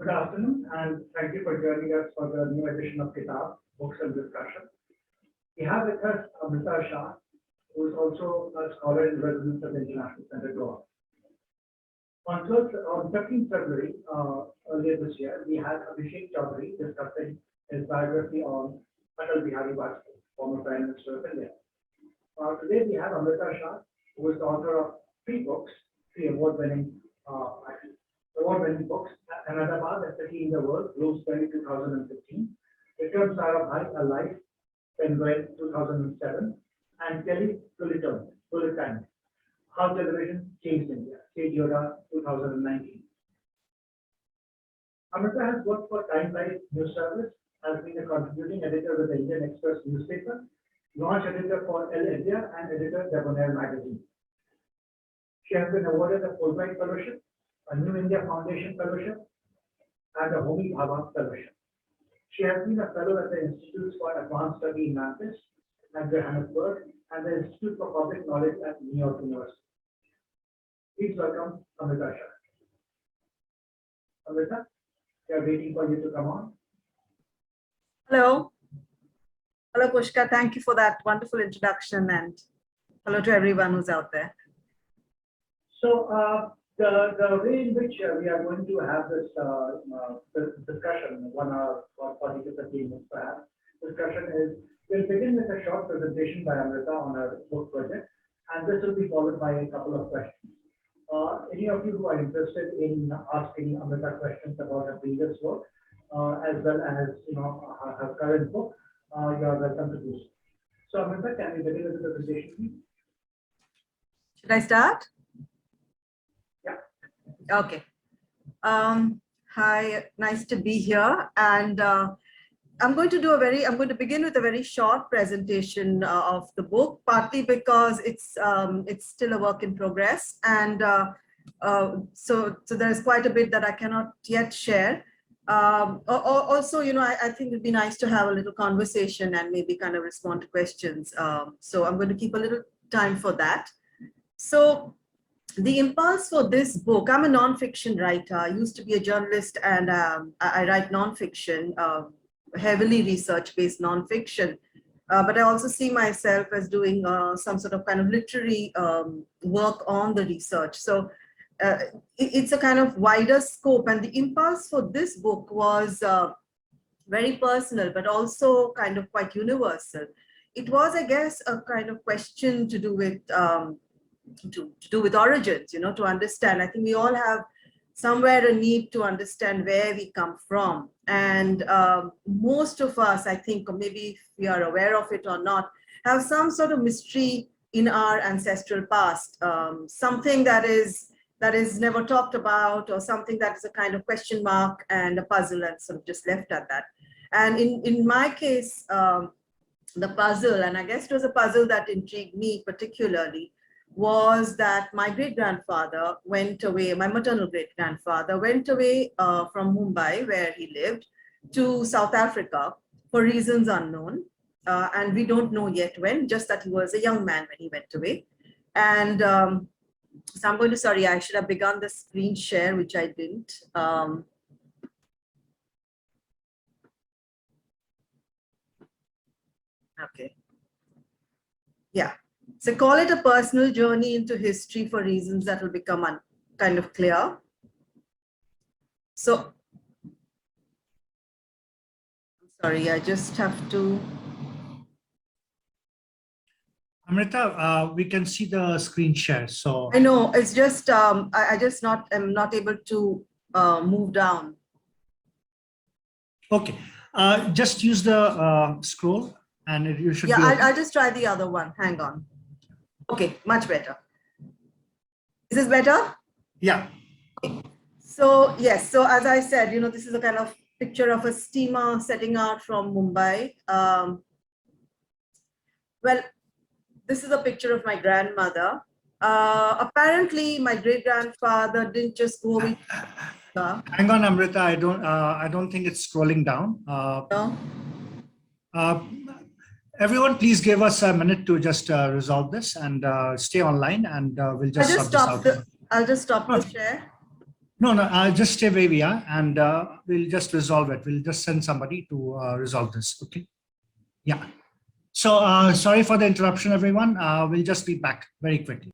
Good afternoon, and thank you for joining us for the new edition of Kitaab, Books and Discussion. We have with us Amrita Shah, who is also a scholar in residence at the International Center Goa. On 13th February, earlier this year, we had Abhishek Chaudhary discussing his biography on Natal former Prime Minister of India. Today we have Amrita Shah, who is the author of three books, three award-winning books: Ahmedabad, a City in the World, Rose Berry 2015, Returns Are of a Life, Penguin 2007, and Kelly Bullet Time, How Television Changed India, Stage Yoda 2019. Amrita has worked for Time Life News Service, has been a contributing editor with the Indian Express newspaper, launch editor for El India, and editor Debonair magazine. She has been awarded a Fulbright Fellowship, a New India Foundation Fellowship, and a Homi Bhabha Fellowship. She has been a fellow at the Institutes for Advanced Study in Memphis and Johannesburg, and the Institute for Public Knowledge at New York University. Please welcome Amrita Shah. Amrita, we are waiting for you to come on. Hello. Hello, Pushka. Thank you for that wonderful introduction, and hello to everyone who's out there. So, the way in which we are going to have this discussion, 1 hour or 40 to 50 minutes perhaps, discussion is, we'll begin with a short presentation by Amrita on her book project, and this will be followed by a couple of questions. Any of you who are interested in asking Amrita questions about her previous work, as well as her current book, you are welcome to do so. So, Amrita, can we begin with the presentation, please? Should I start? Okay. Hi, nice to be here. And I'm going to begin with a very short presentation of the book, partly because it's still a work in progress. And so there's quite a bit that I cannot yet share. Also, I think it'd be nice to have a little conversation and maybe kind of respond to questions. So I'm going to keep a little time for that. So the impulse for this book, I'm a nonfiction writer. I used to be a journalist, and I write nonfiction, heavily research-based nonfiction. But I also see myself as doing some sort of kind of literary work on the research. So it's a kind of wider scope, and the impulse for this book was very personal, but also kind of quite universal. It was, I guess, a kind of question to do with to do with origins, to understand. I think we all have somewhere a need to understand where we come from. And most of us, I think, or maybe if we are aware of it or not, have some sort of mystery in our ancestral past, something that is never talked about, or something that is a kind of question mark and a puzzle, and sort of just left at that. And in my case, the puzzle, and I guess it was a puzzle that intrigued me particularly, was that my great-grandfather went away, my maternal great-grandfather went away from Mumbai, where he lived, to South Africa for reasons unknown. And we don't know yet when, just that he was a young man when he went away. And so I'm going to, sorry, I should have begun the screen share, which I didn't. Okay. Yeah. So call it a personal journey into history for reasons that will become kind of clear. So, I'm sorry, I just have to. Amrita, we can see the screen share. So I know, it's just I just am not able to move down. Okay, just use the scroll, and you should. Yeah, I'll just try the other one. Hang on. Okay, much better. Is this better? Yeah. Okay. So yes, so as I said, this is a kind of picture of a steamer setting out from Mumbai. Well, this is a picture of my grandmother. Apparently, my great-grandfather didn't just go with. Hang on, Amrita. I don't think it's scrolling down. No. Everyone, please give us a minute to just resolve this and stay online, and we'll just sort this out. I'll just stop the share. No, no, just stay where we are, and we'll just resolve it. We'll just send somebody to resolve this. Okay. Yeah. So sorry for the interruption, everyone. We'll just be back very quickly.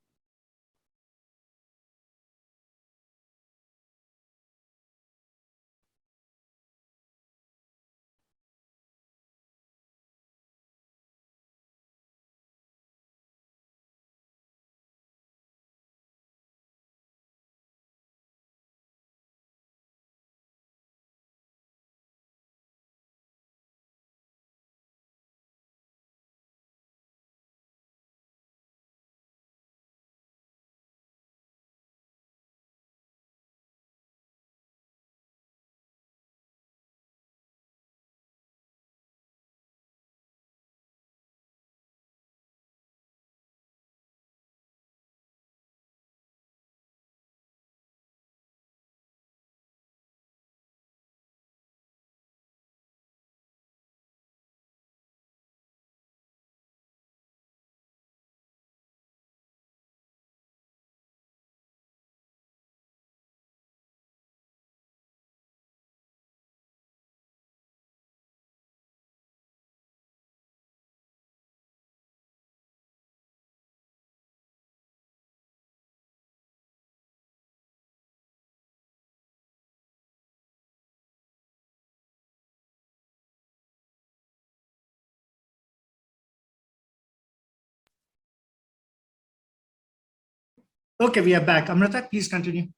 Okay, we are back. Amrita, please continue.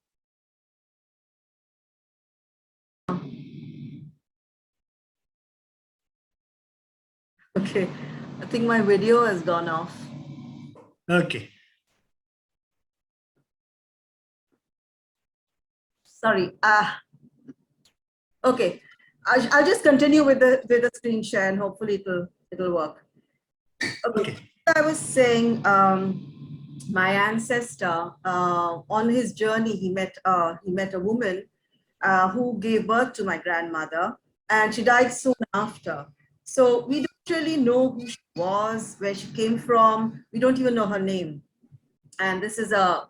Okay, I think my video has gone off. Okay. Sorry. Okay, I'll just continue with the screen share, and hopefully it'll work. Okay. I was saying, my ancestor, on his journey, he met a woman who gave birth to my grandmother, and she died soon after. So we don't really know who she was, where she came from. We don't even know her name. And this is a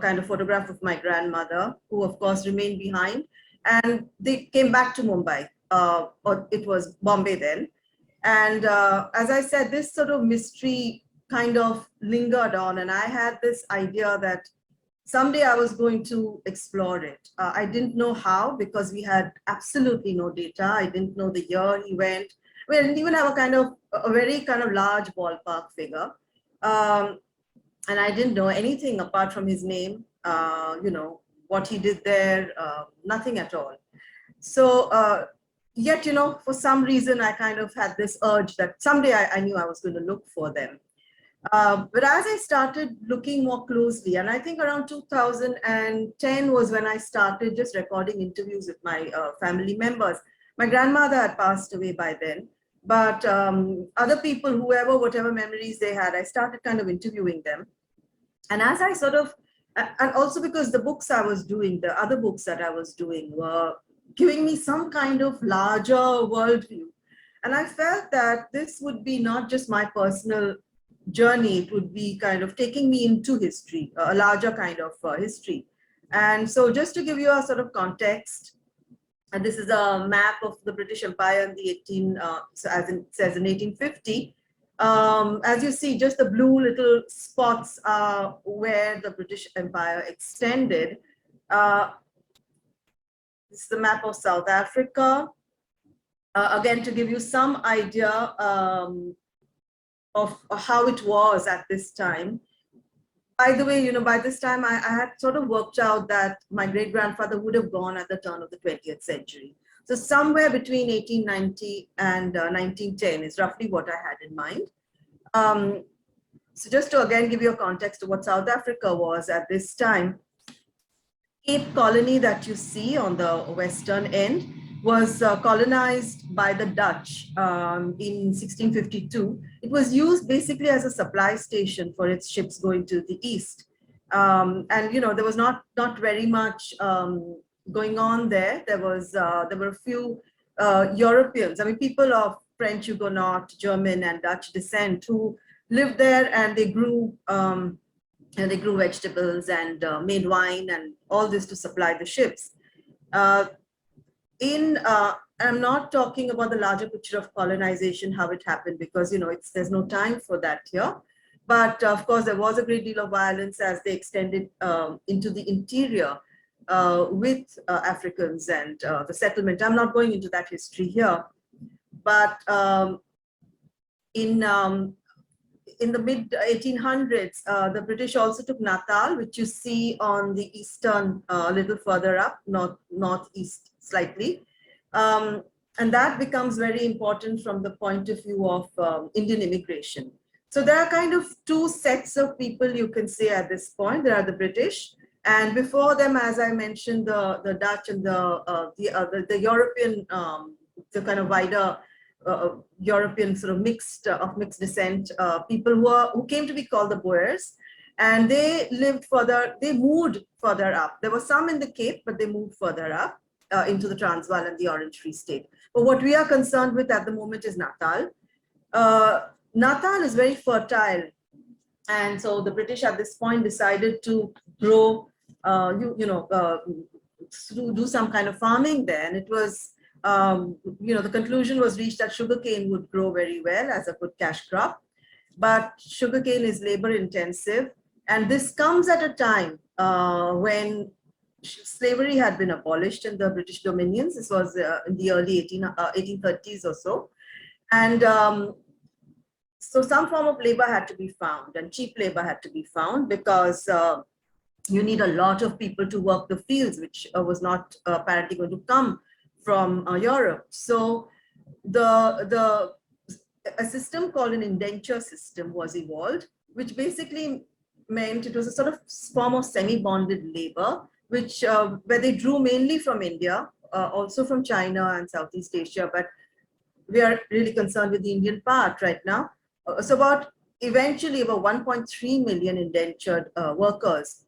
kind of photograph of my grandmother, who of course remained behind. And they came back to Mumbai, or it was Bombay then. And as I said, this sort of mystery kind of lingered on, and I had this idea that someday I was going to explore it. I didn't know how, because we had absolutely no data. I didn't know the year he went. We didn't even have a very kind of large ballpark figure. And I didn't know anything apart from his name, what he did there, nothing at all. So yet, for some reason, I kind of had this urge that someday I knew I was going to look for them. But as I started looking more closely, and I think around 2010 was when I started just recording interviews with my family members. My grandmother had passed away by then, but other people, whatever memories they had, I started kind of interviewing them. And as I and also because the books I was doing, the other books that I was doing were giving me some kind of larger worldview. And I felt that this would be not just my personal journey, it would be kind of taking me into history, a larger kind of history. And so just to give you a sort of context, and this is a map of the British Empire in the so as it says in 1850. As you see, just the blue little spots are where the British Empire extended. This is the map of South Africa. Again, to give you some idea of how it was at this time. By the way, by this time I had sort of worked out that my great-grandfather would have gone at the turn of the 20th century. So somewhere between 1890 and 1910 is roughly what I had in mind. So just to again give you a context of what South Africa was at this time, Cape Colony that you see on the western end was colonized by the Dutch in 1652. It was used basically as a supply station for its ships going to the east. And there was not very much going on there. There were a few Europeans, people of French, Huguenot, German, and Dutch descent who lived there, and they grew and they grew vegetables and made wine and all this to supply the ships. I'm not talking about the larger picture of colonization, how it happened, because there's no time for that here. But of course, there was a great deal of violence as they extended into the interior with Africans and the settlement. I'm not going into that history here, but in the mid 1800s, the British also took Natal, which you see on the eastern, a little further up, northeast slightly. And that becomes very important from the point of view of Indian immigration. So there are kind of two sets of people you can say at this point. There are the British, and before them, as I mentioned, the Dutch and the European, the kind of wider European sort of mixed descent people who came to be called the Boers, and they lived further. They moved further up. There were some in the Cape, but they moved further up into the Transvaal and the Orange Free State. But what we are concerned with at the moment is Natal. Natal is very fertile, and so the British at this point decided to grow, to do some kind of farming there, and it was. The conclusion was reached that sugarcane would grow very well as a good cash crop, but sugarcane is labor intensive, and this comes at a time when slavery had been abolished in the British dominions. This was in the early 1830s or so, and so some form of labor had to be found, and cheap labor had to be found, because you need a lot of people to work the fields, which was not apparently going to come from Europe. So a system called an indenture system was evolved, which basically meant it was a sort of form of semi-bonded labor, which where they drew mainly from India, also from China and Southeast Asia, but we are really concerned with the Indian part right now. So eventually about 1.3 million indentured workers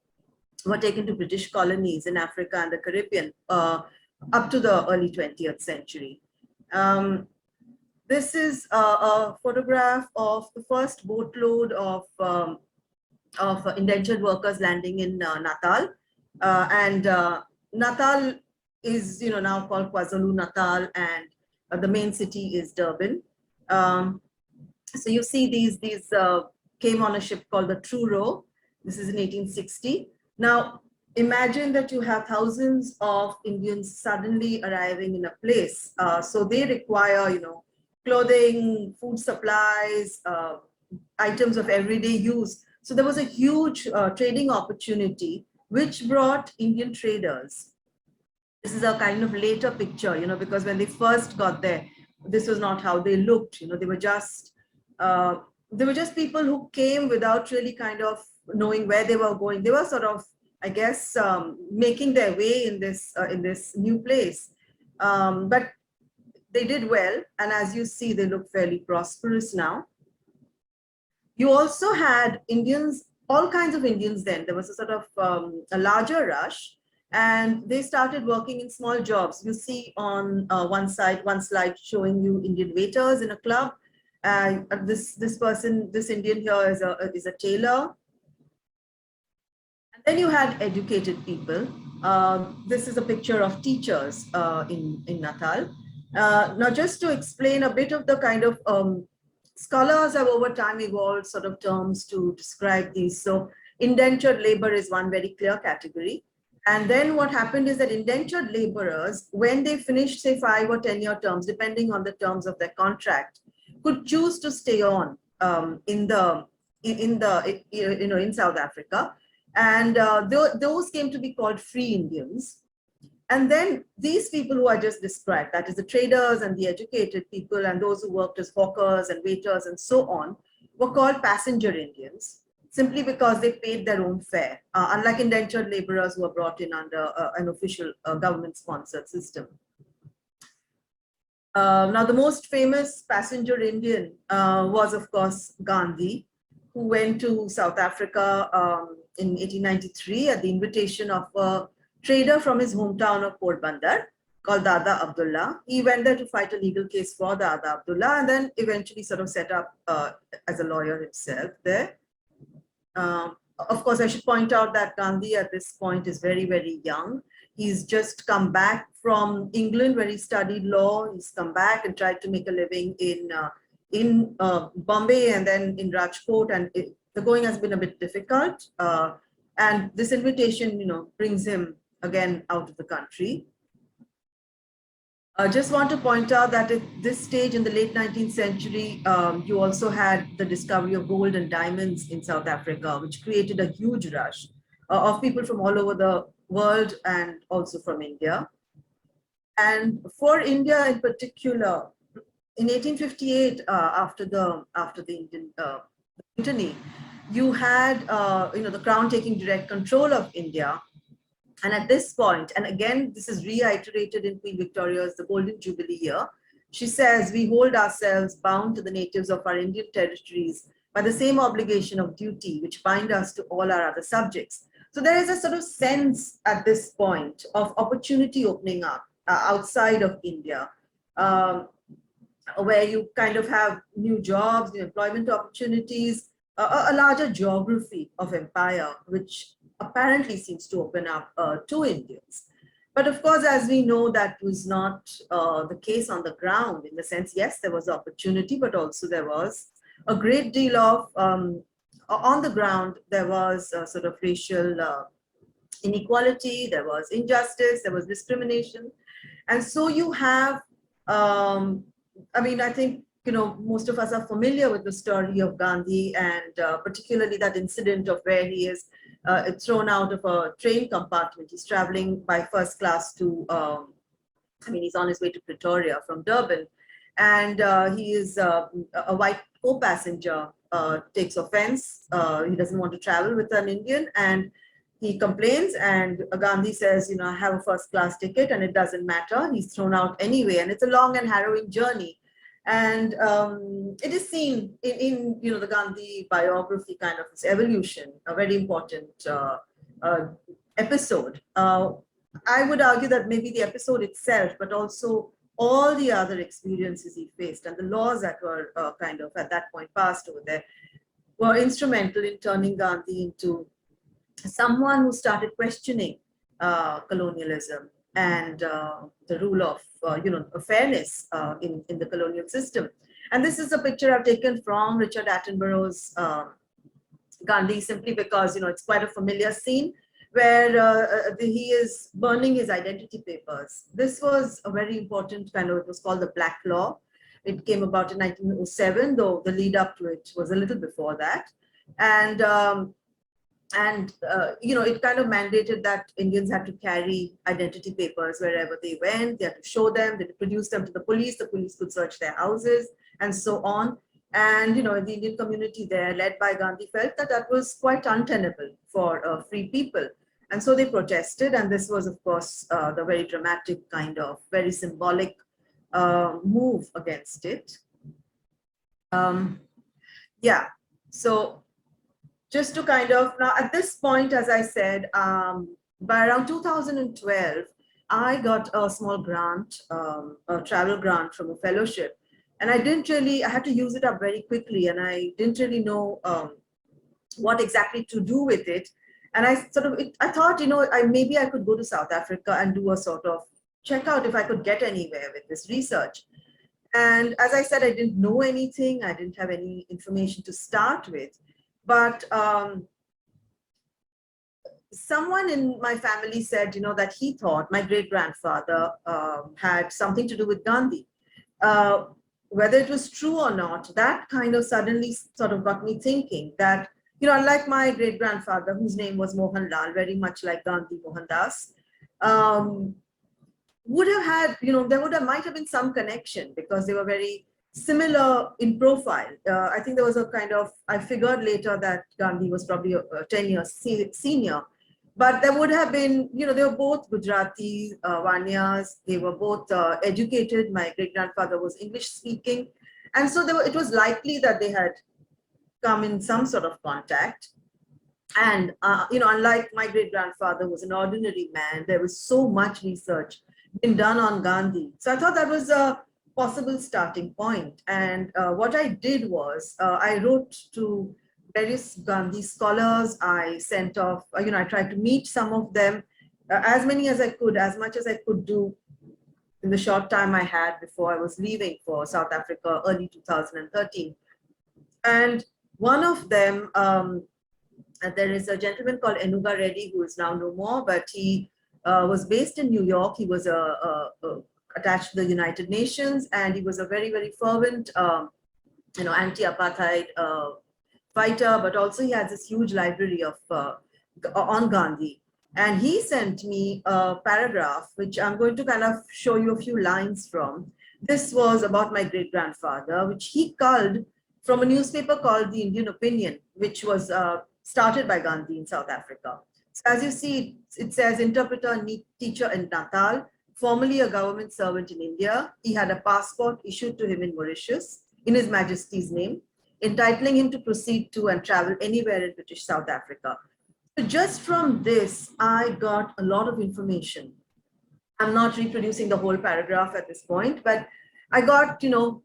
were taken to British colonies in Africa and the Caribbean up to the early 20th century. This is a photograph of the first boatload of indentured workers landing in Natal. Natal is now called KwaZulu-Natal, and the main city is Durban. So you see these came on a ship called the Truro. This is in 1860. Now, imagine that you have thousands of Indians suddenly arriving in a place. So they require, clothing, food supplies, items of everyday use. So there was a huge trading opportunity, which brought Indian traders. This is a kind of later picture, because when they first got there, this was not how they looked. They were just people who came without really kind of knowing where they were going. They were sort of, I guess, making their way in this new place. But they did well, and as you see, they look fairly prosperous now. You also had Indians, all kinds of Indians then. There was a sort of a larger rush, and they started working in small jobs. You see on one slide showing you Indian waiters in a club. This Indian here is a tailor. And then you had educated people. This is a picture of teachers in Natal. Now, just to explain a bit of the kind of scholars have over time evolved sort of terms to describe these. So indentured labor is one very clear category. And then what happened is that indentured laborers, when they finished, say, 5 or 10-year terms, depending on the terms of their contract, could choose to stay on in South Africa. And those came to be called free Indians. And then these people who I just described, that is the traders and the educated people and those who worked as hawkers and waiters and so on, were called passenger Indians, simply because they paid their own fare, unlike indentured laborers who were brought in under an official government-sponsored system. Now, the most famous passenger Indian was, of course, Gandhi, who went to South Africa in 1893 at the invitation of a trader from his hometown of Port Bandar called Dada Abdullah. He went there to fight a legal case for Dada Abdullah, and then eventually sort of set up as a lawyer himself there. of course, I should point out that Gandhi at this point is very, very young. He's just come back from England where he studied law. He's come back and tried to make a living in Bombay and then in Rajkot, and the going has been a bit difficult. And this invitation, brings him again out of the country. I just want to point out that at this stage in the late 19th century, you also had the discovery of gold and diamonds in South Africa, which created a huge rush of people from all over the world and also from India. And for India in particular, in 1858, after the Indian mutiny, you had the crown taking direct control of India. And at this point, and again, this is reiterated in Queen Victoria's the Golden Jubilee year, she says, we hold ourselves bound to the natives of our Indian territories by the same obligation of duty which bind us to all our other subjects. So there is a sort of sense at this point of opportunity opening up outside of India, where you kind of have new jobs, new employment opportunities, a larger geography of empire, which apparently seems to open up to Indians. But of course, as we know, that was not the case on the ground, in the sense, yes, there was opportunity, but also there was a great deal of, on the ground, there was a sort of racial inequality, there was injustice, there was discrimination. And so you have, I think, most of us are familiar with the story of Gandhi, and particularly that incident of where he is thrown out of a train compartment. He's traveling by first class to, he's on his way to Pretoria from Durban. And he is a white co-passenger takes offense. He doesn't want to travel with an Indian, and he complains, and Gandhi says, I have a first class ticket and it doesn't matter. He's thrown out anyway, and it's a long and harrowing journey. And it is seen in the Gandhi biography, kind of its evolution, a very important episode. I would argue that maybe the episode itself, but also all the other experiences he faced and the laws that were kind of at that point passed over there were instrumental in turning Gandhi into someone who started questioning colonialism and the rule of fairness in the colonial system. And this is a picture I've taken from Richard Attenborough's Gandhi, simply because it's quite a familiar scene where he is burning his identity papers. This was a very important kind of, it was called the Black Law. It came about in 1907, though the lead up to it was a little before that. And it kind of mandated that Indians had to carry identity papers wherever they went. They had to show them, they had to produce them to the police could search their houses, and so on. And, the Indian community there, led by Gandhi, felt that that was quite untenable for free people. And so they protested, and this was, of course, the very dramatic kind of, very symbolic move against it. So just to kind of, now at this point, as I said, by around 2012, I got a small grant, a travel grant from a fellowship. And I had to use it up very quickly, and I didn't really know what exactly to do with it. And I thought, maybe I could go to South Africa and do a sort of check out if I could get anywhere with this research. And as I said, I didn't know anything. I didn't have any information to start with. But someone in my family said, that he thought my great-grandfather had something to do with Gandhi. Whether it was true or not, that kind of suddenly sort of got me thinking that, unlike my great-grandfather, whose name was Mohanlal, very much like Gandhi, Mohandas, would have had, might have been some connection, because they were very similar in profile. I think there was a kind of, I figured later that Gandhi was probably 10 years senior, but there would have been, they were both Gujarati, Vanyas, they were both educated. My great-grandfather was English speaking. And so it was likely that they had come in some sort of contact. And, unlike my great-grandfather was an ordinary man, there was so much research been done on Gandhi. So I thought that was a possible starting point. And what I did was I wrote to various Gandhi scholars. I sent off, I tried to meet some of them, as many as I could, as much as I could do in the short time I had before I was leaving for South Africa, early 2013. And one of them, there is a gentleman called Enuga Reddy, who is now no more, but he was based in New York. He was attached to the United Nations, and he was a very, very fervent, anti-apartheid fighter, but also he has this huge library of on Gandhi. And he sent me a paragraph, which I'm going to kind of show you a few lines from. This was about my great-grandfather, which he culled from a newspaper called the Indian Opinion, which was started by Gandhi in South Africa. So as you see, it says interpreter, teacher in Natal, formerly a government servant in India. He had a passport issued to him in Mauritius in His Majesty's name, entitling him to proceed to and travel anywhere in British South Africa. So just from this, I got a lot of information. I'm not reproducing the whole paragraph at this point, but I got,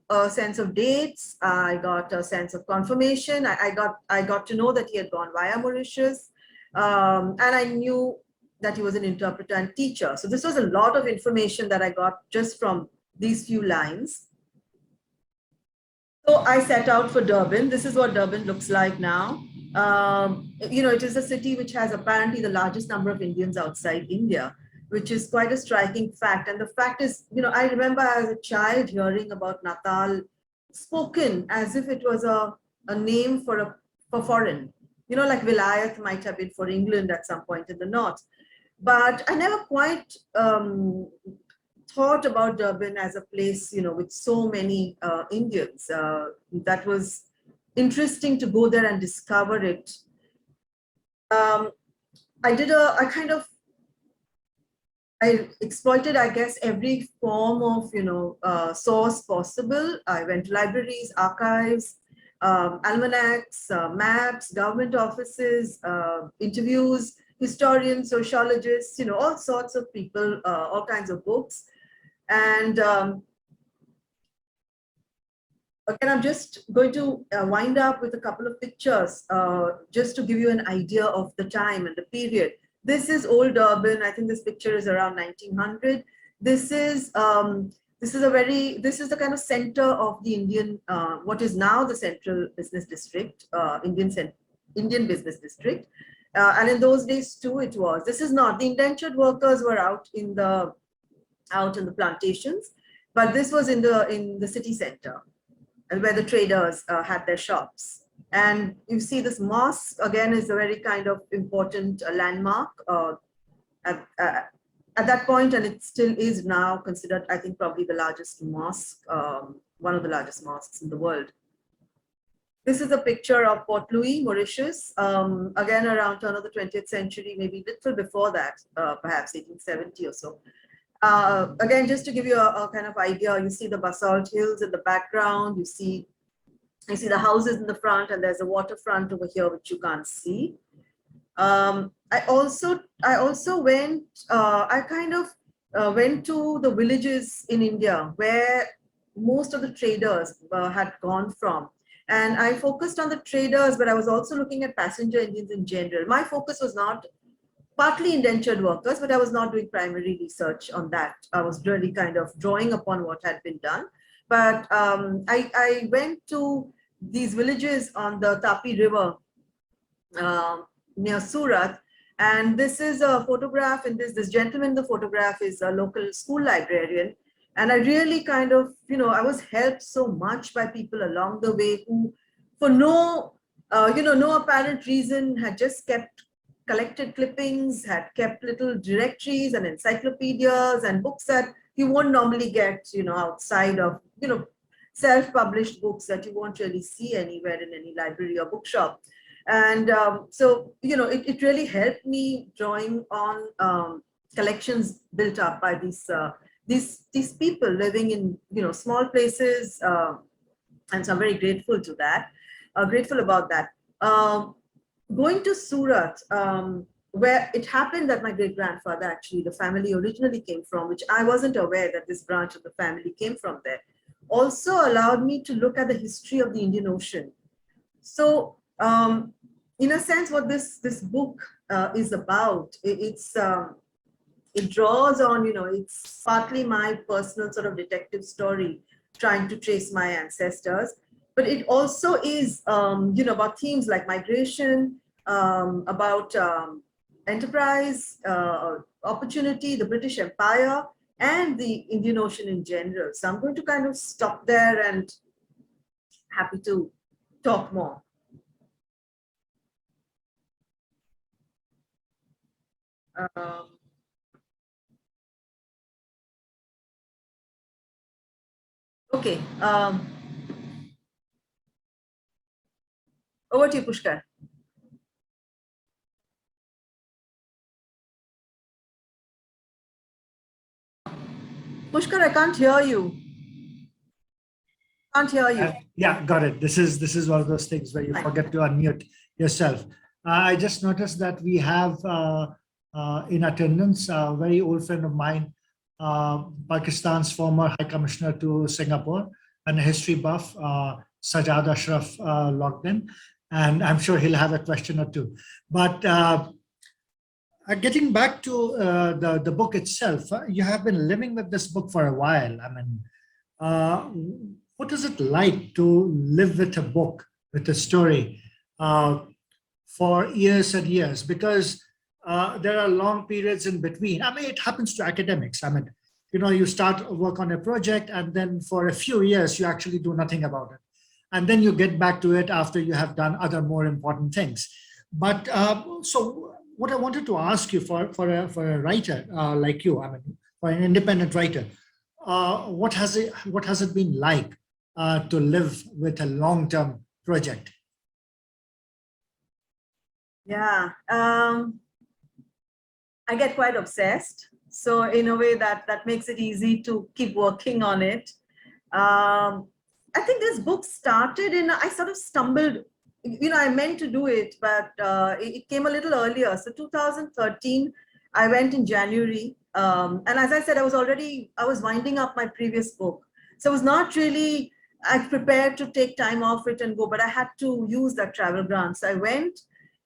a sense of dates. I got a sense of confirmation. I got to know that he had gone via Mauritius, and I knew that he was an interpreter and teacher. So this was a lot of information that I got just from these few lines. So I set out for Durban. This is what Durban looks like now. It is a city which has apparently the largest number of Indians outside India, which is quite a striking fact. And the fact is, I remember as a child hearing about Natal spoken as if it was a name for foreign, like Vilayat might have been for England at some point in the north. But I never quite thought about Durban as a place, with so many Indians. That was interesting to go there and discover it. I exploited, I guess, every form of, source possible. I went to libraries, archives, almanacs, maps, government offices, interviews, historians, sociologists, all sorts of people, all kinds of books. And again, I'm just going to wind up with a couple of pictures, just to give you an idea of the time and the period. This is old Durban. I think this picture is around 1900. This is the kind of center of the Indian, what is now the Central Business District, Indian Business District. And in those days too, it was. This is not, the indentured workers were out in the plantations, but this was in the city center, and where the traders had their shops. And you see this mosque, again, is a very kind of important landmark at that point, and it still is now considered, I think, probably the largest mosque, one of the largest mosques in the world. This is a picture of Port Louis, Mauritius, again, around turn of the 20th century, maybe a little before that, perhaps 1870 or so. Again, just to give you a kind of idea, you see the basalt hills in the background, you see the houses in the front, and there's a waterfront over here, which you can't see. I also went, went to the villages in India where most of the traders had gone from. And I focused on the traders, but I was also looking at passenger Indians in general. My focus was not partly indentured workers, but I was not doing primary research on that. I was really kind of drawing upon what had been done. But I went to these villages on the Tapi River near Surat. And this is a photograph, and this gentleman in the photograph is a local school librarian. And I really kind of, I was helped so much by people along the way who, for no apparent reason, had just collected clippings, had kept little directories and encyclopedias and books that you won't normally get, outside of, self-published books that you won't really see anywhere in any library or bookshop. And so, it really helped me drawing on collections built up by these people living in, small places. And so I'm very grateful to that, grateful about that. Going to Surat, where it happened that my great-grandfather, actually, the family originally came from, which I wasn't aware that this branch of the family came from there, also allowed me to look at the history of the Indian Ocean. So in a sense, what this book is about, it draws on, it's partly my personal sort of detective story, trying to trace my ancestors, but it also is, about themes like migration, about enterprise, opportunity, the British Empire, and the Indian Ocean in general. So I'm going to kind of stop there and happy to talk more. Okay. Over to you, Pushkar. Pushkar, I can't hear you. Can't hear you. Yeah, got it. This is one of those things where you forget to unmute yourself. I just noticed that we have in attendance a very old friend of mine, Pakistan's former High Commissioner to Singapore and a history buff, Sajjad Ashraf, logged in, and I'm sure he'll have a question or two. But getting back to the book itself, you have been living with this book for a while. I mean, what is it like to live with a book, with a story, for years and years? Because there are long periods in between. I mean, it happens to academics. I mean, you start work on a project and then for a few years, you actually do nothing about it. And then you get back to it after you have done other more important things. But so what I wanted to ask you for a writer like you, I mean, for an independent writer, what has it been like to live with a long-term project? Yeah, I get quite obsessed. So in a way that makes it easy to keep working on it. I think this book started I sort of stumbled, I meant to do it, but it came a little earlier. So 2013, I went in January. And as I said, I was winding up my previous book. So it was not really, I prepared to take time off it and go, but I had to use that travel grant. So I went,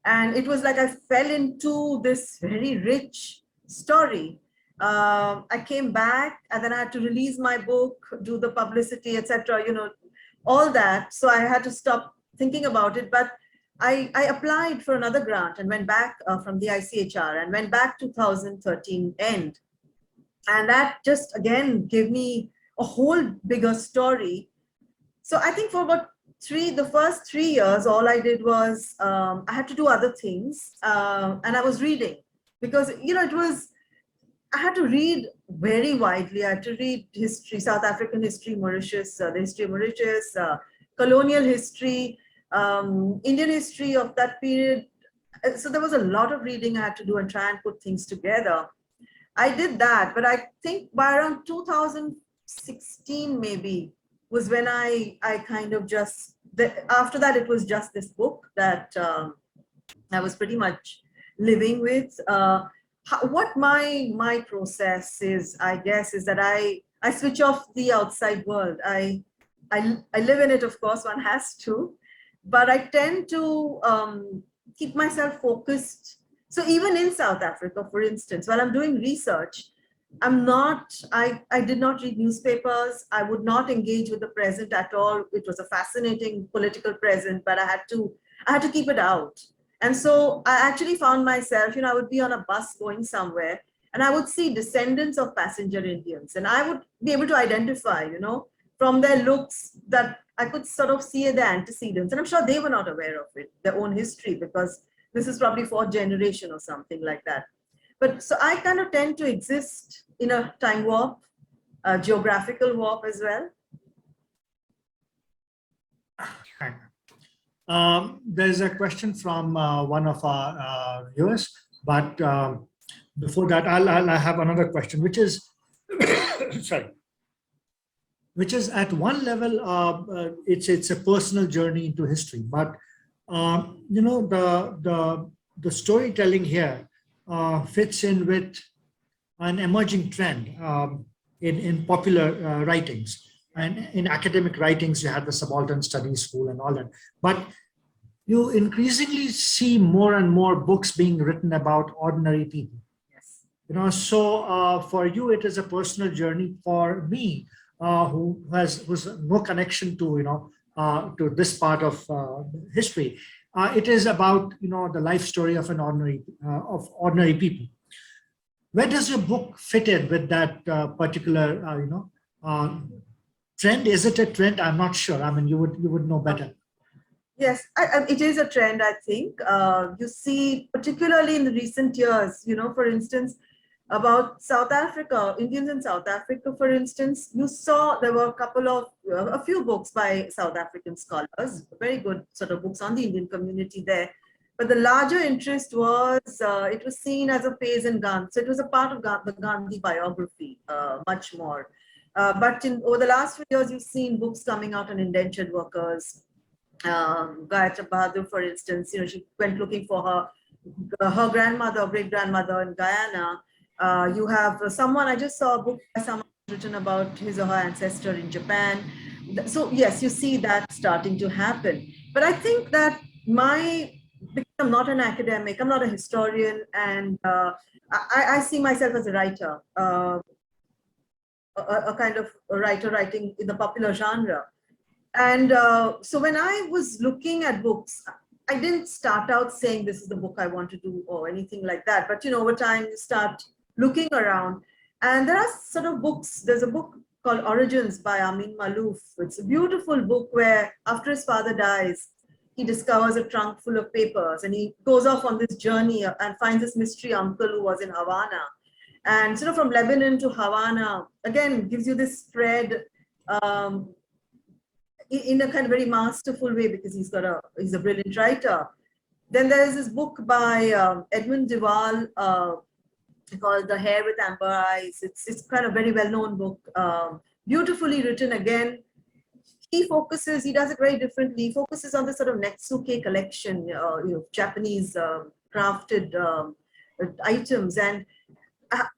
and it was like I fell into this very rich story. I came back, and then I had to release my book, do the publicity, etc. All that. So I had to stop thinking about it. But I applied for another grant and went back from the ICHR and went back 2013 end. And that just, again, gave me a whole bigger story. So I think for about the first 3 years, all I did was I had to do other things, and I was reading, because I had to read very widely. I had to read history, South African history, Mauritius, the history of Mauritius, colonial history, Indian history of that period. So there was a lot of reading I had to do and try and put things together. I did that, but I think by around 2016 maybe was when I kind of just, after that it was just this book that I was pretty much living with. What my process is, I guess, is that I switch off the outside world. I live in it, of course, one has to, but I tend to keep myself focused. So even in South Africa, for instance, while I'm doing research, I did not read newspapers. I would not engage with the present at all. It was a fascinating political present, but I had to keep it out. And so I actually found myself, I would be on a bus going somewhere, and I would see descendants of passenger Indians, and I would be able to identify, from their looks, that I could sort of see the antecedents. And I'm sure they were not aware of it, their own history, because this is probably 4th generation or something like that. But so I kind of tend to exist in a time warp, a geographical warp as well. There's a question from one of our viewers, but before that, I'll have another question, which is, sorry, which is at one level, it's a personal journey into history, but the storytelling here fits in with an emerging trend in popular writings. And in academic writings, you have the subaltern studies school and all that. But you increasingly see more and more books being written about ordinary people. Yes. So for you, it is a personal journey. For me, who's no connection to to this part of history, it is about the life story of of ordinary people. Where does your book fit in with that particular uh, trend? Is it a trend? I'm not sure. I mean, you would know better. Yes, it is a trend, I think. You see, particularly in the recent years, for instance, about South Africa, Indians in South Africa, for instance, you saw there were a few books by South African scholars, very good sort of books on the Indian community there. But the larger interest was, it was seen as a phase in Gandhi. So it was a part of the Gandhi biography, much more. But over the last few years, you've seen books coming out on indentured workers. Gayatri Bahadur, for instance, she went looking for her grandmother, great grandmother in Guyana. You have someone, I just saw a book by someone written about his or her ancestor in Japan. So yes, you see that starting to happen. But I think that because I'm not an academic, I'm not a historian, and I see myself as a writer, a kind of a writer writing in the popular genre. And so when I was looking at books, I didn't start out saying this is the book I want to do or anything like that. But over time you start looking around, and there are sort of books. There's a book called Origins by Amin Malouf. It's a beautiful book where after his father dies, he discovers a trunk full of papers, and he goes off on this journey and finds this mystery uncle who was in Havana. And from Lebanon to Havana, again, gives you this thread in a kind of very masterful way, because he's a brilliant writer. Then there is this book by Edmund de Waal called The Hare with Amber Eyes. It's kind of very well-known book, beautifully written again. He does it very differently. He focuses on the sort of Netsuke collection, Japanese crafted items, and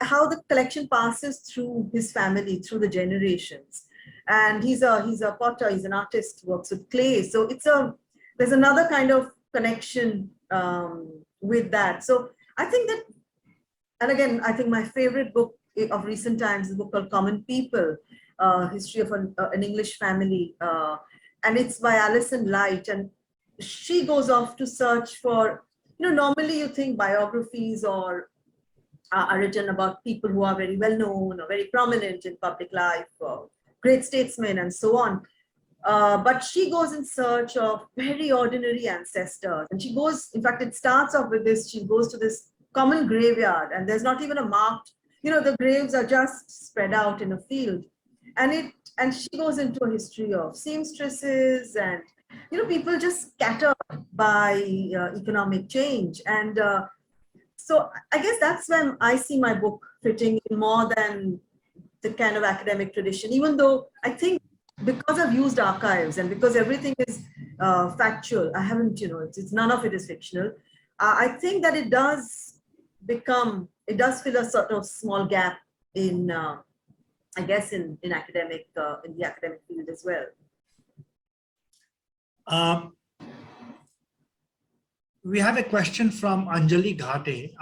how the collection passes through his family, through the generations. And he's a potter, he's an artist, works with clay. So there's another kind of connection with that. So I think that, and again, I think my favorite book of recent times is a book called Common People, History of an English Family. And it's by Alison Light. And she goes off to search for, normally you think biographies are written about people who are very well known or very prominent in public life, or great statesmen and so on. But she goes in search of very ordinary ancestors. And she goes, in fact, it starts off with this, she goes to this common graveyard, and there's not even a marked, the graves are just spread out in a field. And she goes into a history of seamstresses and, people just scattered by economic change. And so I guess that's when I see my book fitting in more than the kind of academic tradition, even though I think because I've used archives and because everything is factual, I haven't, it's none of it is fictional. I think that it does fill a sort of small gap in, I guess, in the academic field as well. We have a question from Anjali Ghate.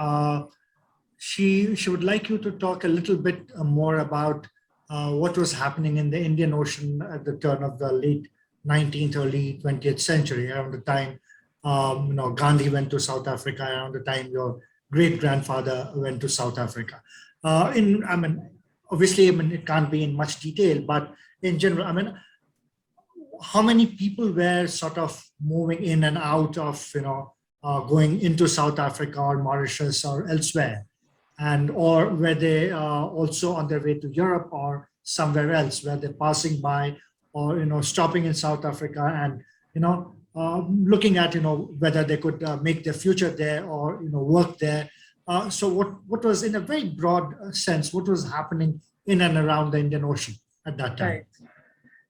She would like you to talk a little bit more about what was happening in the Indian Ocean at the turn of the late 19th, early 20th century, around the time Gandhi went to South Africa, around the time your great grandfather went to South Africa. Obviously, it can't be in much detail, but in general, how many people were sort of moving in and out of, going into South Africa or Mauritius or elsewhere? Or were they also on their way to Europe or somewhere else, where they're passing by or stopping in South Africa and looking at whether they could make their future there or work there. So what was, in a very broad sense, what was happening in and around the Indian Ocean at that time? Right.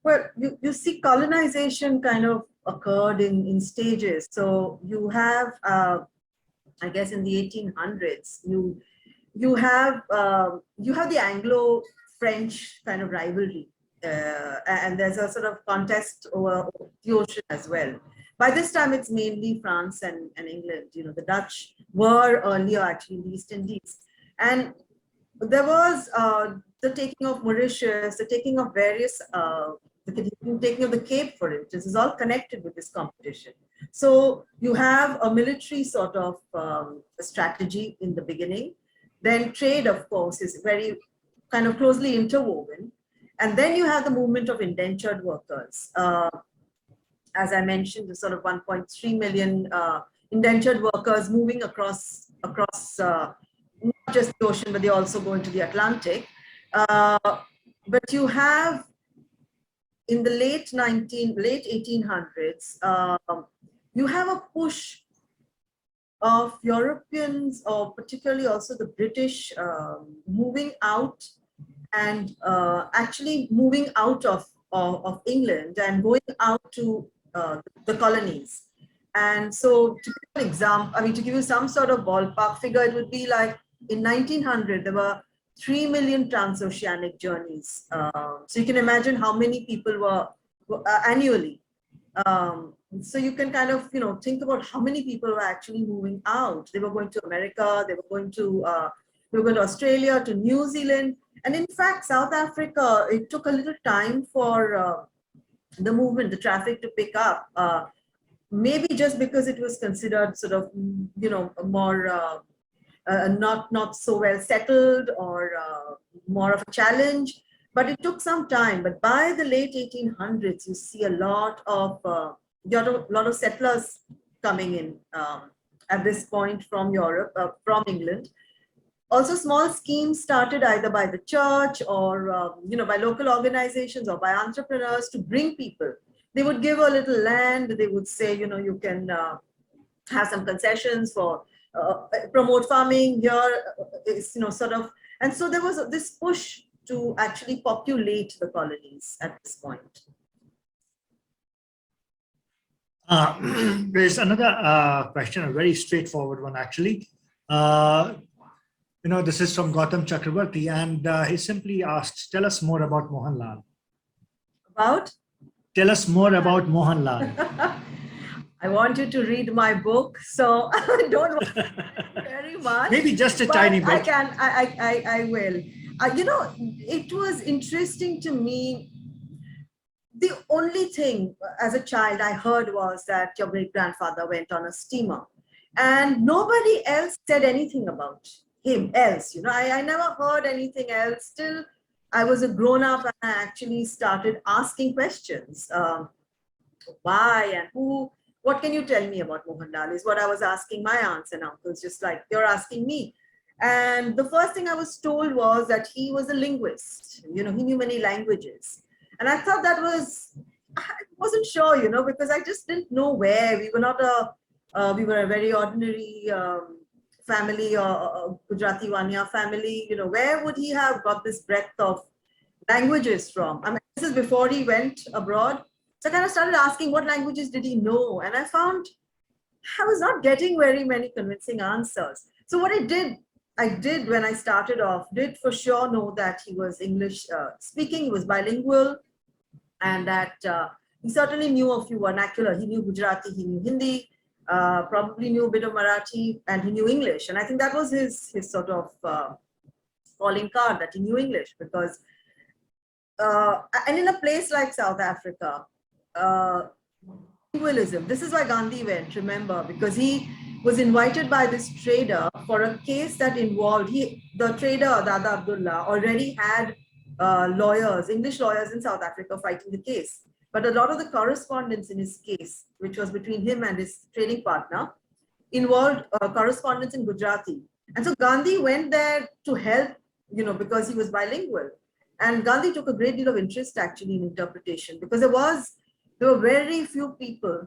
Well, you see, colonization kind of occurred in stages. So you have, I guess, in the 1800s, you have the Anglo-French kind of rivalry, and there's a sort of contest over the ocean as well. By this time, it's mainly France and England. You know, the Dutch were earlier actually in the East Indies. And there was the taking of Mauritius, the taking of various, the taking of the Cape, for instance, is all connected with this competition. So you have a military sort of a strategy in the beginning. Then trade, of course, is very kind of closely interwoven. And then you have the movement of indentured workers. As I mentioned, the sort of 1.3 million indentured workers moving across not just the ocean, but they also go into the Atlantic. But you have in the late 1800s, you have a push of Europeans, or particularly also the British, moving out and actually moving out of England and going out to the colonies. And so to give an example, I mean, to give you some sort of ballpark figure, it would be like in 1900, there were 3 million transoceanic journeys. So you can imagine how many people were annually. So you can kind of, you know, think about how many people were actually moving out. They were going to America, they were going to Australia, to New Zealand. And in fact, South Africa, it took a little time for the movement, the traffic to pick up. Maybe just because it was considered sort of, you know, more not so well settled, or more of a challenge. But it took some time. But by the late 1800s, you see a lot of settlers coming in at this point from Europe, from England. Also, small schemes started either by the church or you know, by local organizations or by entrepreneurs to bring people. They would give a little land. They would say, you know, you can have some concessions for promote farming here. Is, you know, sort of, and so there was this push to actually populate the colonies at this point. There's another question, a very straightforward one, actually. You know, this is from Gautam Chakrabarti, and he simply asks, tell us more about Mohanlal. About? Tell us more about Mohanlal. I want you to read my book, so I don't want very much. Maybe just a tiny bit. I will. You know, it was interesting to me. The only thing as a child I heard was that your great-grandfather went on a steamer, and nobody else said anything about him else. You know, I never heard anything else till I was a grown-up and I actually started asking questions. Why and who? What can you tell me about Mohanlal is what I was asking my aunts and uncles, just like you're asking me. And the first thing I was told was that he was a linguist. You know, he knew many languages. And I thought that was, I wasn't sure, you know, because I just didn't know where. We were not we were a very ordinary family, or a Gujarati Wanya family. You know, where would he have got this breadth of languages from? I mean, this is before he went abroad. So I kind of started asking what languages did he know? And I found I was not getting very many convincing answers. So what I did when I started off, did for sure know that he was English speaking, he was bilingual, and that he certainly knew a few vernacular. He knew Gujarati, he knew Hindi, probably knew a bit of Marathi, and he knew English. And I think that was his sort of calling card, that he knew English, because, and in a place like South Africa, lingualism, this is why Gandhi went, remember, because he was invited by this trader for a case that involved, the trader, Dada Abdullah, already had lawyers, English lawyers in South Africa fighting the case. But a lot of the correspondence in his case, which was between him and his trading partner, involved correspondence in Gujarati. And so Gandhi went there to help, you know, because he was bilingual. And Gandhi took a great deal of interest actually in interpretation, because there were very few people,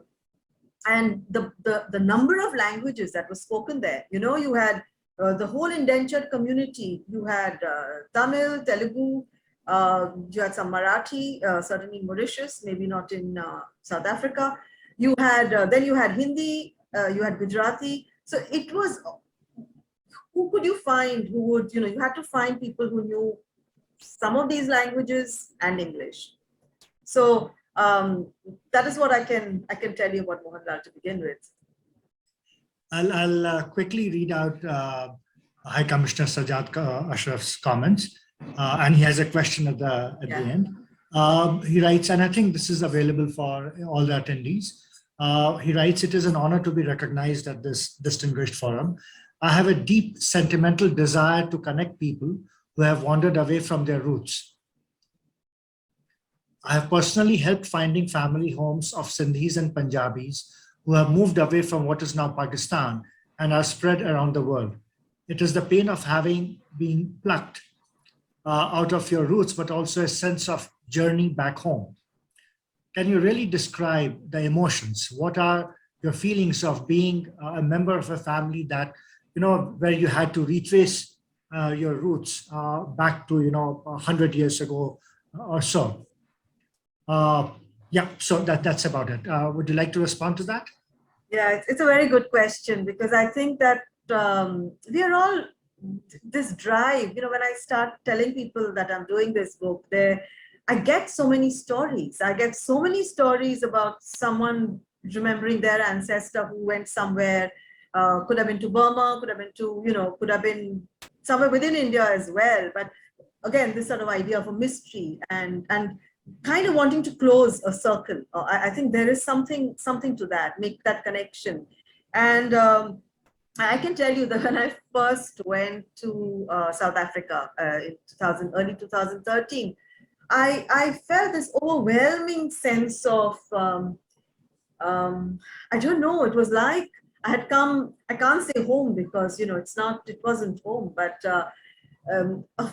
and the number of languages that were spoken there. You know, you had the whole indentured community. You had Tamil, Telugu, you had some Marathi, certainly in Mauritius, maybe not in South Africa. You had, then you had Hindi, you had Gujarati. So it was, who could you find who would, you know, you had to find people who knew some of these languages and English. So That is what I can tell you about Mohanlal to begin with. I'll quickly read out High Commissioner Sajjad Ashraf's comments, and he has a question at the end. He writes, and I think this is available for all the attendees. He writes, "It is an honor to be recognized at this distinguished forum. I have a deep sentimental desire to connect people who have wandered away from their roots. I have personally helped finding family homes of Sindhis and Punjabis who have moved away from what is now Pakistan and are spread around the world. It is the pain of having been plucked out of your roots, but also a sense of journey back home. Can you really describe the emotions? What are your feelings of being a member of a family that, where you had to retrace your roots back to, 100 years ago or so?" Yeah, so that's about it. Would you like to respond to that? Yeah, it's a very good question, because I think that we are all this drive, when I start telling people that I'm doing this book, I get so many stories. I get so many stories about someone remembering their ancestor who went somewhere, could have been to Burma, could have been to, could have been somewhere within India as well. But again, this sort of idea of a mystery and kind of wanting to close a circle. I think there is something to that, make that connection. And I can tell you that when I first went to South Africa in early 2013, I felt this overwhelming sense of, I don't know, it was like I had come, I can't say home because, it wasn't home, but a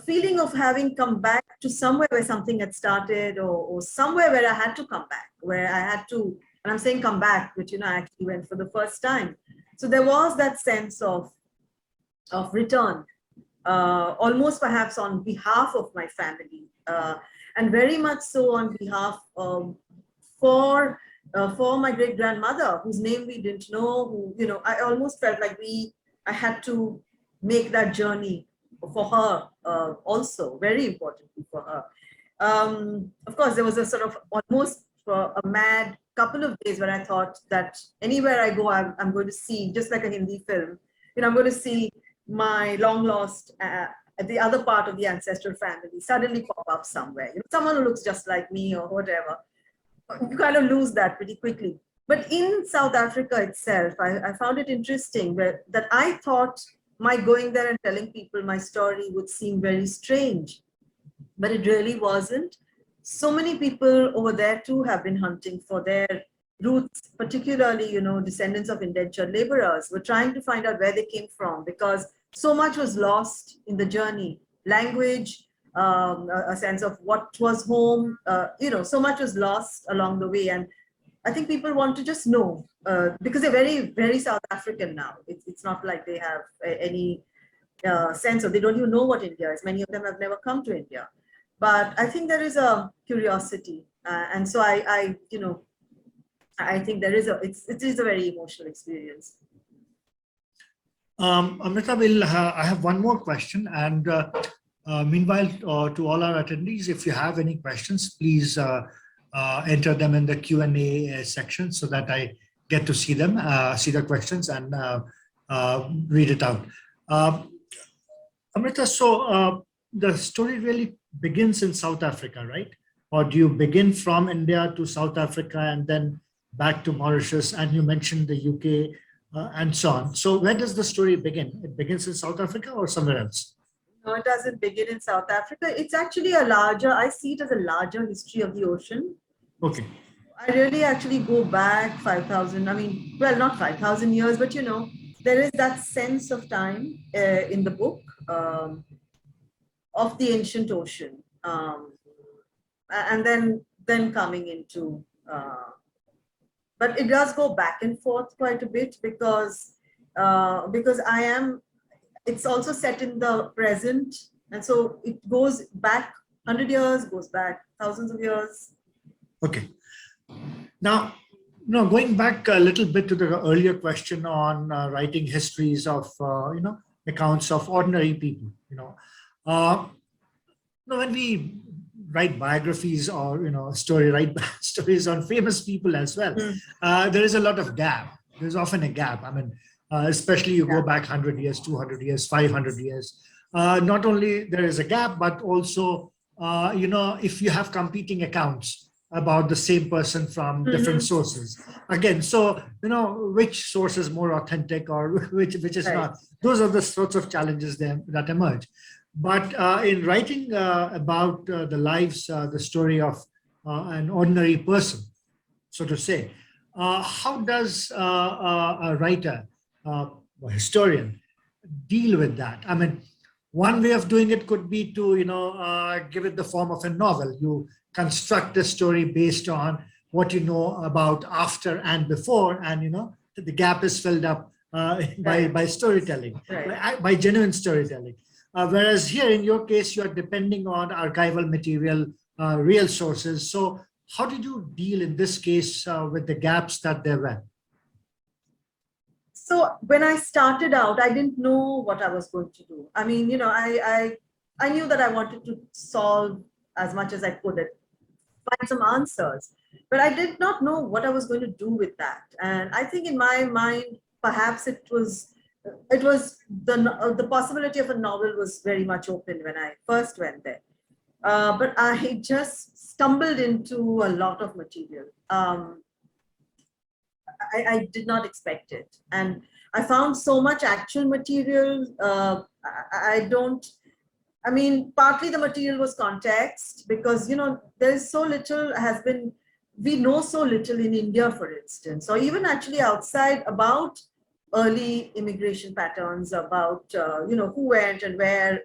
feeling of having come back to somewhere where something had started, or somewhere where I had to come back, where I had to, and I'm saying come back, which, I actually went for the first time. So there was that sense of return, almost perhaps on behalf of my family, and very much so on behalf of, for my great grandmother, whose name we didn't know, who, I almost felt like I had to make that journey for her, also very importantly for her. Of course, there was a sort of almost a mad couple of days where I thought that anywhere I go, I'm going to see, just like a Hindi film, I'm going to see my long lost, the other part of the ancestral family suddenly pop up somewhere. Someone who looks just like me or whatever. You kind of lose that pretty quickly. But in South Africa itself, I found it interesting that I thought my going there and telling people my story would seem very strange, but it really wasn't. So many people over there too have been hunting for their roots, particularly, descendants of indentured laborers were trying to find out where they came from, because so much was lost in the journey. Language, a sense of what was home, so much was lost along the way. And I think people want to just know, because they're very, very South African now. It's not like they have any sense of, they don't even know what India is. Many of them have never come to India. But I think there is a curiosity. And so I think there is it is a very emotional experience. Amrita, I have one more question. And meanwhile, to all our attendees, if you have any questions, please enter them in the Q&A section so that I get to see them, see the questions and read it out. Amrita, so the story really begins in South Africa, right? Or do you begin from India to South Africa and then back to Mauritius? And you mentioned the UK and so on. So where does the story begin? It begins in South Africa or somewhere else? No, it doesn't begin in South Africa. It's actually I see it as a larger history of the ocean. Okay. I really actually go back 5,000, well, not 5,000 years, but there is that sense of time in the book of the ancient ocean. And then coming into, but it does go back and forth quite a bit because it's also set in the present. And so it goes back 100 years, goes back thousands of years. Okay. Now, going back a little bit to the earlier question on writing histories of, accounts of ordinary people, when we write biographies or write stories on famous people as well, there is a lot of gap. There's often a gap. I mean, especially you go back 100 years, 200 years, 500 years. Not only there is a gap, but also if you have competing accounts about the same person from different sources. Again, so which source is more authentic or which is not. Those are the sorts of challenges that emerge. But in writing about the lives, the story of an ordinary person, so to say, how does a writer, a historian, deal with that? I mean, one way of doing it could be to give it the form of a novel. You construct a story based on what you know about after and before, and the gap is filled up by storytelling, by genuine storytelling. Whereas here, in your case, you are depending on archival material, real sources. So how did you deal in this case with the gaps that there were? So when I started out, I didn't know what I was going to do. I mean, I knew that I wanted to solve as much as I could and find some answers, but I did not know what I was going to do with that. And I think in my mind, perhaps it was the possibility of a novel was very much open when I first went there. But I just stumbled into a lot of material. I did not expect it. And I found so much actual material. I mean, partly the material was context because, there's so little we know so little in India, for instance, or even actually outside about early immigration patterns, about, who went and where.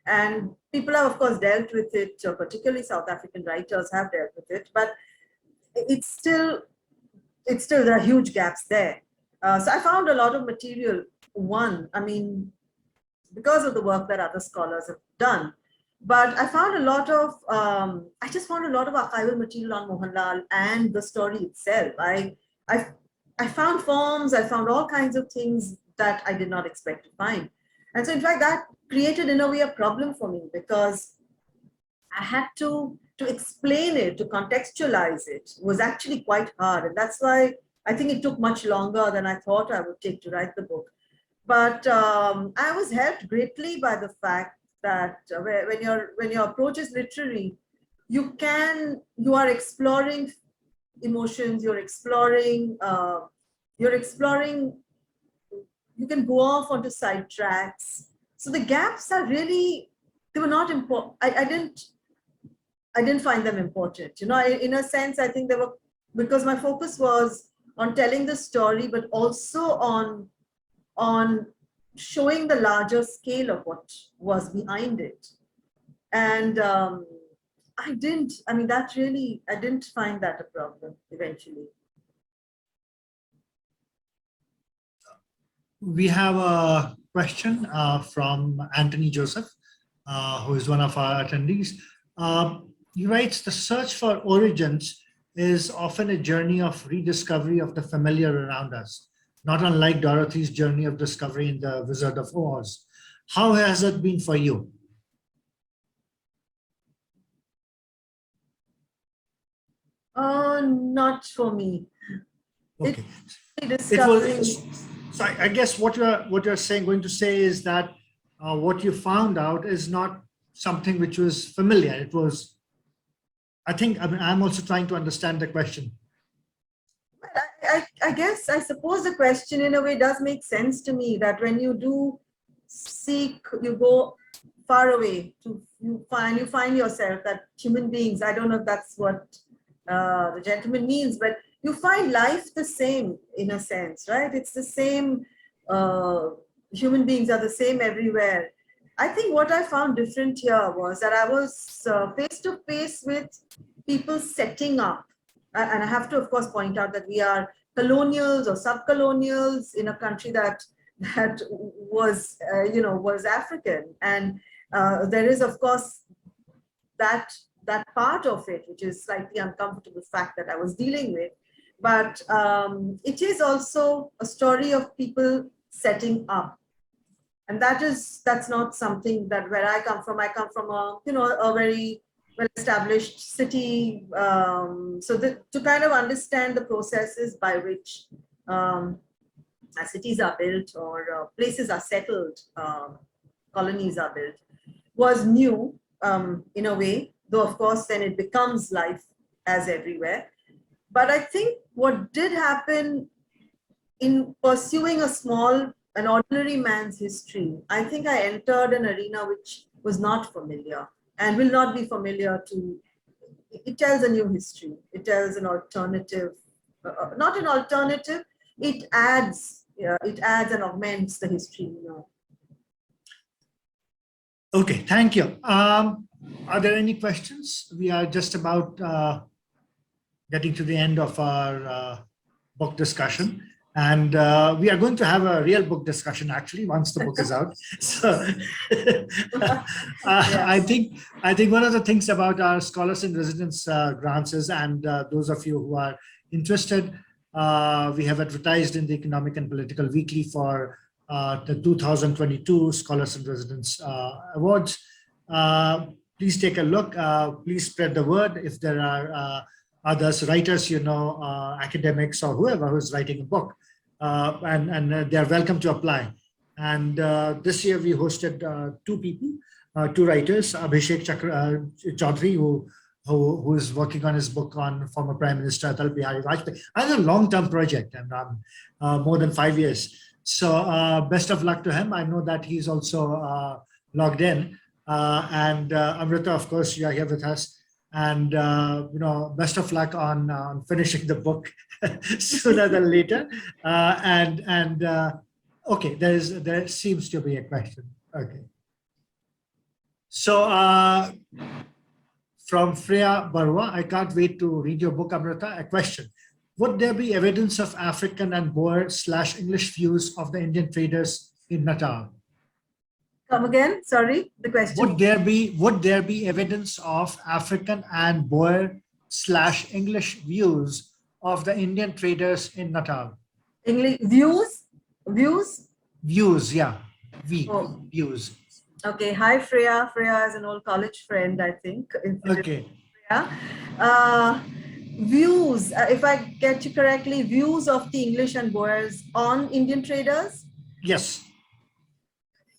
And people have, of course, dealt with it, particularly South African writers have dealt with it, but it's still, there are huge gaps there. So I found a lot of material, because of the work that other scholars have done. But I found I just found a lot of archival material on Mohanlal and the story itself. I found forms, I found all kinds of things that I did not expect to find. And so in fact, that created in a way a problem for me because I had to explain it, to contextualize it was actually quite hard. And that's why I think it took much longer than I thought I would take to write the book. But I was helped greatly by the fact that when your approach is literary, you are exploring emotions, you're exploring, you can go off onto side tracks. So the gaps are really, they were not important. I didn't find them important. In a sense, I think they were, because my focus was on telling the story, but also on showing the larger scale of what was behind it. And I didn't find that a problem eventually. We have a question from Anthony Joseph, who is one of our attendees. He writes, the search for origins is often a journey of rediscovery of the familiar around us, not unlike Dorothy's journey of discovery in The Wizard of Oz. How has it been for you? Not for me. Okay. So I guess what you're going to say is that what you found out is not something which was familiar. It was, I'm also trying to understand the question. I suppose the question in a way does make sense to me, that when you do seek, you go far away you find yourself, that human beings, I don't know if that's what the gentleman means, but you find life the same in a sense, right? It's the same, human beings are the same everywhere. I think what I found different here was that I was face to face with people setting up. And I have to, of course, point out that we are colonials or sub-colonials in a country that was, was African. And there is, of course, that part of it, which is slightly uncomfortable fact that I was dealing with. But it is also a story of people setting up. And that's not something that where I come from a very well-established city. To kind of understand the processes by which cities are built or places are settled, colonies are built, was new in a way, though of course then it becomes life as everywhere. But I think what did happen in pursuing an ordinary man's history, I think I entered an arena which was not familiar and will not be familiar to. It tells a new history. It tells an alternative, not an alternative. It adds and augments the history. Okay, thank you. Are there any questions? We are just about getting to the end of our book discussion. And we are going to have a real book discussion actually once the book is out. So I think one of the things about our scholars in residence grants is, and those of you who are interested, we have advertised in the Economic and Political Weekly for the 2022 Scholars in Residence Awards. Please take a look. Please spread the word if there are others, writers, academics or whoever who's writing a book, and they're welcome to apply. And this year we hosted two people, two writers, Abhishek Chaudhary, who is working on his book on former Prime Minister Atal Bihari Vajpayee. That's a long-term project and more than 5 years. So best of luck to him. I know that he's also logged in. And Amrita, of course, you are here with us. And best of luck on finishing the book sooner than later. Okay, there seems to be a question. Okay. So from Freya Barwa, I can't wait to read your book, Amrita. A question: would there be evidence of African and Boer/English views of the Indian traders in Natal? Come again, sorry, the question. Would there be evidence of African and Boer/English views of the Indian traders in Natal? English views? Views, yeah. Views. Okay, hi Freya. Freya is an old college friend, I think. Okay. Freya. Views, if I get you correctly, views of the English and Boers on Indian traders? Yes.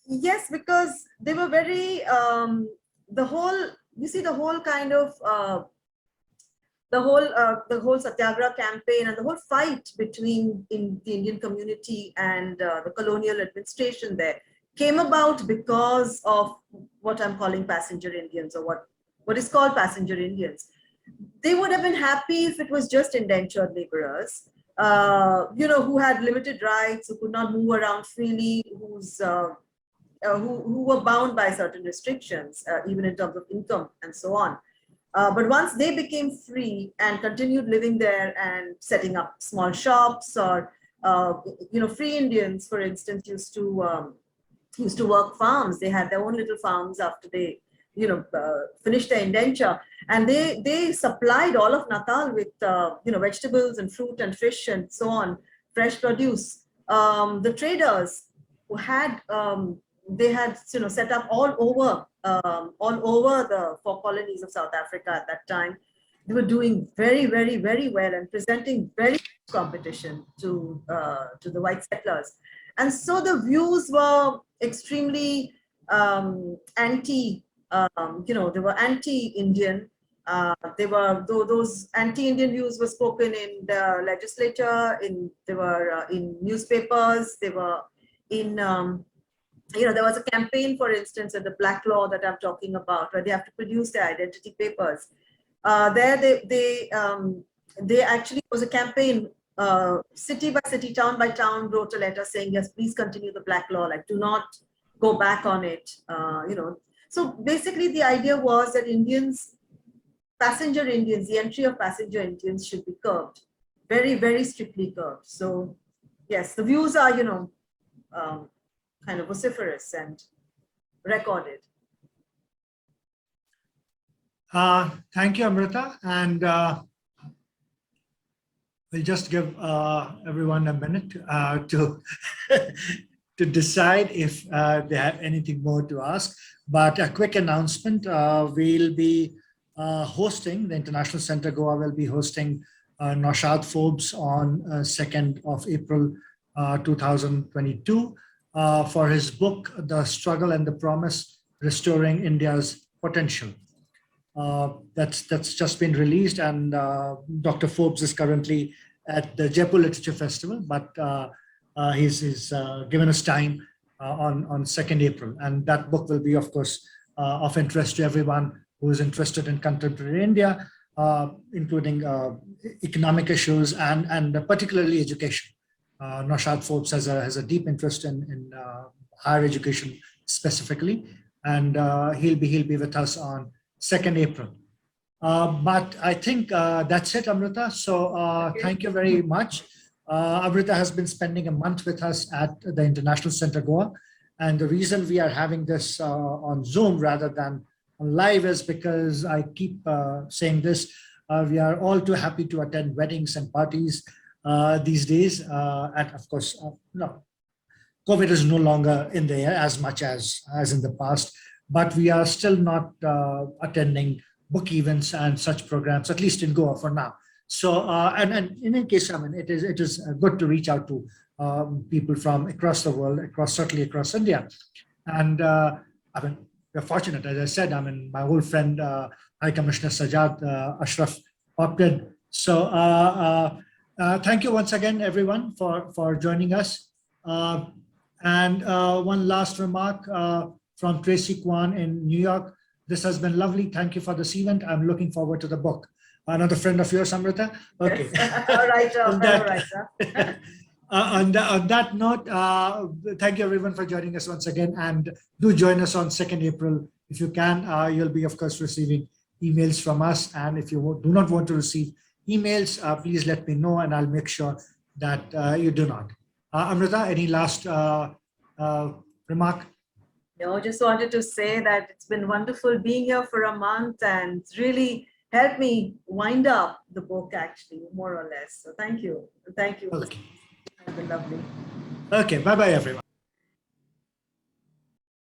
Yes, because they were very, the whole kind of, the whole Satyagraha campaign and the whole fight between the Indian community and the colonial administration there came about because of what I'm calling passenger Indians, or what is called passenger Indians. They would have been happy if it was just indentured laborers, who had limited rights, who could not move around freely, who were bound by certain restrictions, even in terms of income and so on. But once they became free and continued living there and setting up small shops, or free Indians, for instance, used to work farms. They had their own little farms after they finished their indenture, and they supplied all of Natal with vegetables and fruit and fish and so on, fresh produce. The traders who had they had set up all over the 4 colonies of South Africa at that time. They were doing very, very, very well and presenting very competition to the white settlers. And so the views were extremely anti, they were anti-Indian. Those anti-Indian views were spoken in the legislature, they were in newspapers, they were in, there was a campaign, for instance, at the Black Law that I'm talking about, where they have to produce their identity papers. There they actually was a campaign, city by city, town by town, wrote a letter saying, yes, please continue the Black Law, like do not go back on it, So basically the idea was that passenger Indians, the entry of passenger Indians should be curbed, very, very strictly curbed. So yes, the views are, kind of vociferous and recorded. Thank you, Amrita. And we'll just give everyone a minute to decide if they have anything more to ask. But a quick announcement, we'll be hosting, the International Center Goa will be hosting Naushad Forbes on 2nd of April 2022 for his book, The Struggle and the Promise, Restoring India's Potential. That's just been released, and Dr. Forbes is currently at the Jaipur Literature Festival, but he's given us time on 2nd April. And that book will be, of course, of interest to everyone who is interested in contemporary India, including economic issues and particularly education. Naushad Forbes has a deep interest in higher education specifically, and he'll be with us on 2nd April. But I think that's it, Amrita. So thank you very much. Amrita has been spending a month with us at the International Center Goa. And the reason we are having this on Zoom rather than on live is because I keep saying this, we are all too happy to attend weddings and parties these days. And of course, no, COVID is no longer in the air as much as in the past, but we are still not attending book events and such programs, at least in Goa for now. So, and in any case, I mean, it is good to reach out to people from across the world, certainly across India. And I mean, we're fortunate, as I said, I mean, my old friend, High Commissioner Sajjad Ashraf popped in. So thank you once again, everyone, for joining us. And one last remark from Tracy Kwan in New York. This has been lovely. Thank you for this event. I'm looking forward to the book. Another friend of yours, Amrita? Okay. Yes. All right, on that note, thank you everyone for joining us once again, and do join us on 2nd April. If you can, you'll be, of course, receiving emails from us. And if you do not want to receive emails, please let me know, and I'll make sure that you do not. Amrita, any last remark? No, just wanted to say that it's been wonderful being here for a month, and it's really helped me wind up the book, actually, more or less. So thank you. Thank you. Okay. It's been lovely. Okay, bye-bye, everyone.